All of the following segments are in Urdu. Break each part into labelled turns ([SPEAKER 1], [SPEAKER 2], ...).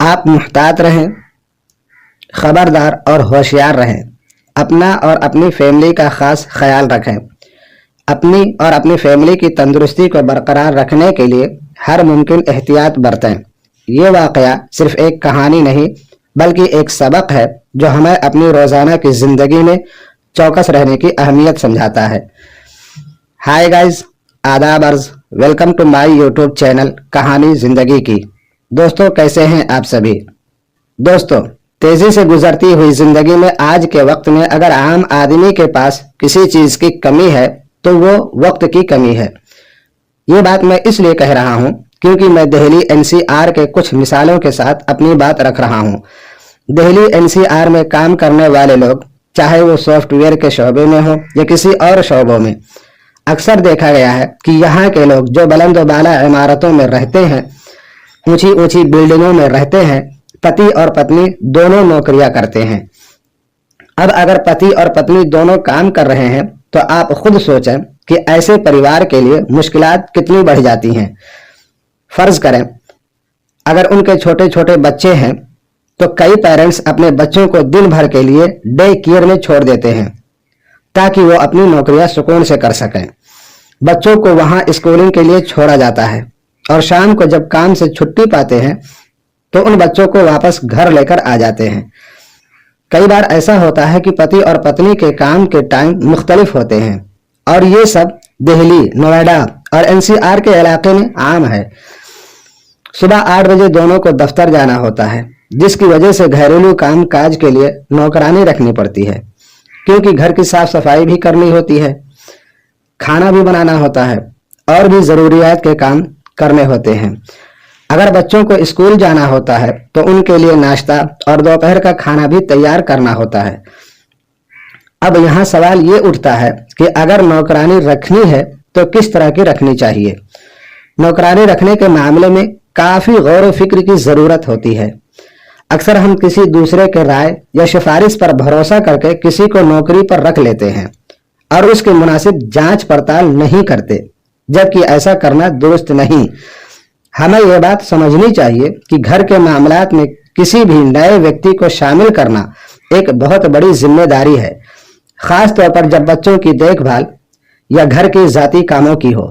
[SPEAKER 1] آپ محتاط رہیں، خبردار اور ہوشیار رہیں، اپنا اور اپنی فیملی کا خاص خیال رکھیں۔ اپنی اور اپنی فیملی کی تندرستی کو برقرار رکھنے کے لیے ہر ممکن احتیاط برتیں۔ یہ واقعہ صرف ایک کہانی نہیں بلکہ ایک سبق ہے جو ہمیں اپنی روزانہ کی زندگی میں چوکس رہنے کی اہمیت سمجھاتا ہے۔ ہائی گائز، آداب عرض، welcome to my YouTube channel کہانی زندگی کی۔ دوستو، کیسے ہیں آپ سبھی؟ دوستو، تیزی سے گزرتی ہوئی زندگی میں آج کے وقت میں اگر عام آدمی کے پاس کسی چیز کی کمی ہے تو وہ وقت کی کمی ہے۔ یہ بات میں اس لیے کہہ رہا ہوں کیونکہ میں دہلی NCR کے کچھ مثالوں کے ساتھ اپنی بات رکھ رہا ہوں۔ دہلی NCR میں کام کرنے والے لوگ، چاہے وہ سافٹ ویئر کے شعبے میں ہوں یا کسی اور شعبوں میں، اکثر دیکھا گیا ہے کہ یہاں کے لوگ جو بلند و بالا عمارتوں میں رہتے ہیں، اونچی اونچی بلڈنگوں میں رہتے ہیں، پتی اور پتنی دونوں نوکریاں کرتے ہیں۔ اب اگر پتی اور پتنی دونوں کام کر رہے ہیں تو آپ خود سوچیں کہ ایسے پریوار کے لیے مشکلات کتنی بڑھ جاتی ہیں۔ فرض کریں اگر ان کے چھوٹے چھوٹے بچے ہیں تو کئی پیرنٹس اپنے بچوں کو دن بھر کے لیے ڈے کیئر میں چھوڑ دیتے ہیں تاکہ وہ اپنی نوکریاں سکون سے کر سکیں۔ بچوں کو وہاں اسکولنگ کے لیے چھوڑا جاتا ہے اور شام کو جب کام سے چھٹی پاتے ہیں تو ان بچوں کو واپس گھر لے کر آ جاتے ہیں۔ کئی بار ایسا ہوتا ہے کہ پتی اور پتنی کے کام کے ٹائم مختلف ہوتے ہیں اور یہ سب دہلی، نوئیڈا اور NCR کے علاقے میں عام ہے۔ صبح 8 بجے دونوں کو دفتر جانا ہوتا ہے، جس کی وجہ سے گھریلو کام کاج کے لیے نوکرانی رکھنی پڑتی ہے، کیونکہ گھر کی صاف صفائی بھی کرنی ہوتی ہے، کھانا بھی بنانا ہوتا ہے اور بھی ضروریات کے کام کرنے ہوتے ہیں۔ اگر بچوں کو اسکول جانا ہوتا ہے تو ان کے لیے ناشتہ اور دوپہر کا کھانا بھی تیار کرنا ہوتا ہے۔ اب یہاں سوال یہ اٹھتا ہے کہ اگر نوکرانی رکھنی ہے تو کس طرح کی رکھنی چاہیے؟ نوکرانی رکھنے کے معاملے میں کافی غور و فکر کی ضرورت ہوتی ہے۔ اکثر ہم کسی دوسرے کے رائے یا سفارش پر بھروسہ کر کے کسی کو نوکری پر رکھ لیتے ہیں اور اس کی مناسب جانچ پڑتال نہیں کرتے، جبکہ ایسا کرنا درست نہیں۔ ہمیں یہ بات سمجھنی چاہیے کہ گھر کے معاملات میں کسی بھی نئے ویکتی کو شامل کرنا ایک بہت بڑی ذمہ داری ہے، خاص طور پر جب بچوں کی دیکھ بھال یا گھر کے ذاتی کاموں کی ہو۔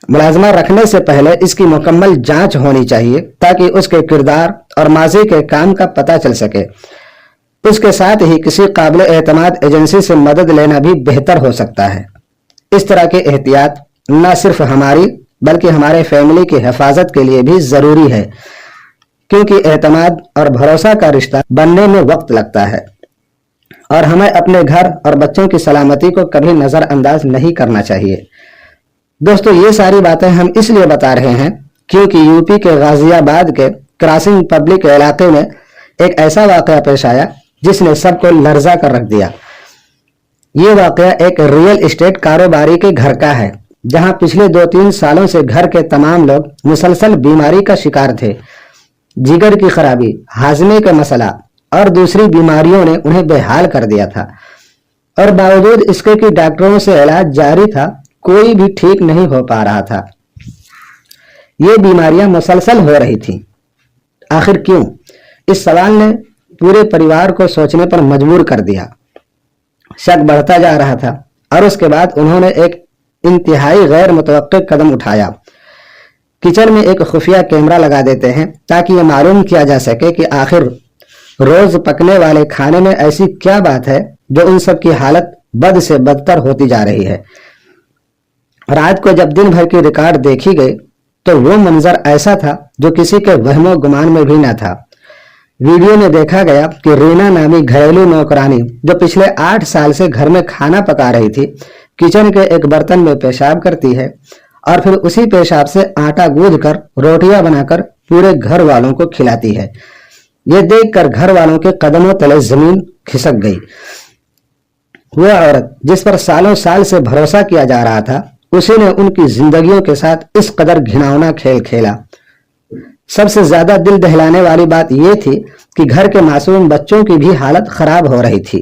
[SPEAKER 1] ملازمہ رکھنے سے پہلے اس کی مکمل جانچ ہونی چاہیے تاکہ اس کے کردار اور ماضی کے کام کا پتہ چل سکے۔ اس کے ساتھ ہی کسی قابل اعتماد ایجنسی سے مدد لینا بھی بہتر ہو سکتا ہے۔ اس طرح کے احتیاط نہ صرف ہماری بلکہ ہمارے فیملی کی حفاظت کے لیے بھی ضروری ہے، کیونکہ اعتماد اور بھروسہ کا رشتہ بننے میں وقت لگتا ہے اور ہمیں اپنے گھر اور بچوں کی سلامتی کو کبھی نظر انداز نہیں کرنا چاہیے۔ دوستو، یہ ساری باتیں ہم اس لیے بتا رہے ہیں کیونکہ یوپی کے غازی آباد کے کراسنگ پبلک علاقے میں ایک ایسا واقعہ پیش آیا جس نے سب کو لرزا کر رکھ دیا۔ یہ واقعہ ایک ریئل اسٹیٹ کاروباری کے گھر کا ہے جہاں پچھلے 2-3 سالوں سے گھر کے تمام لوگ مسلسل بیماری کا شکار تھے۔ جگر کی خرابی، ہاضمے کا مسئلہ اور دوسری بیماریوں نے انہیں بے حال کر دیا تھا، اور باوجود اس کے کہ ڈاکٹروں سے علاج جاری تھا، کوئی بھی ٹھیک نہیں ہو پا رہا تھا۔ یہ بیماریاں مسلسل ہو رہی تھیں۔ آخر کیوں؟ اس سوال نے پورے پریوار کو سوچنے پر مجبور کر دیا۔ شک بڑھتا جا رہا تھا اور اس کے بعد انہوں نے ایک انتہائی غیر متوقع قدم اٹھایا۔ کچن میں ایک خفیہ کیمرہ لگا دیتے ہیں تاکہ یہ معلوم کیا جا سکے کہ آخر روز پکنے والے کھانے میں ایسی کیا بات ہے جو ان سب کی حالت بد سے بدتر ہوتی جا رہی ہے۔ رات کو جب دن بھر کی ریکارڈ دیکھی گئی تو وہ منظر ایسا تھا جو کسی کے وہم و گمان میں بھی نہ تھا۔ ویڈیو میں دیکھا گیا کہ رینا نامی گھریلو نوکرانی جو پچھلے 8 سال سے گھر میں کھانا پکا رہی تھی، کچن کے ایک برتن میں پیشاب کرتی ہے اور پھر اسی پیشاب سے آٹا گوندھ کر روٹیاں بنا کر پورے گھر والوں کو کھلاتی ہے۔ یہ دیکھ کر گھر والوں کے قدموں تلے زمین کھسک گئی۔ وہ عورت جس پر سالوں سال سے بھروسہ کیا جا رہا تھا، اسی نے ان کی زندگیوں کے ساتھ اس قدر گھناؤنا کھیل کھیلا۔ سب سے زیادہ دل دہلانے والی بات یہ تھی کہ گھر کے معصوم بچوں کی بھی حالت خراب ہو رہی تھی،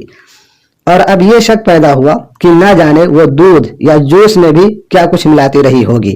[SPEAKER 1] اور اب یہ شک پیدا ہوا کہ نہ جانے وہ دودھ یا جوس میں بھی کیا کچھ ملاتی رہی ہوگی۔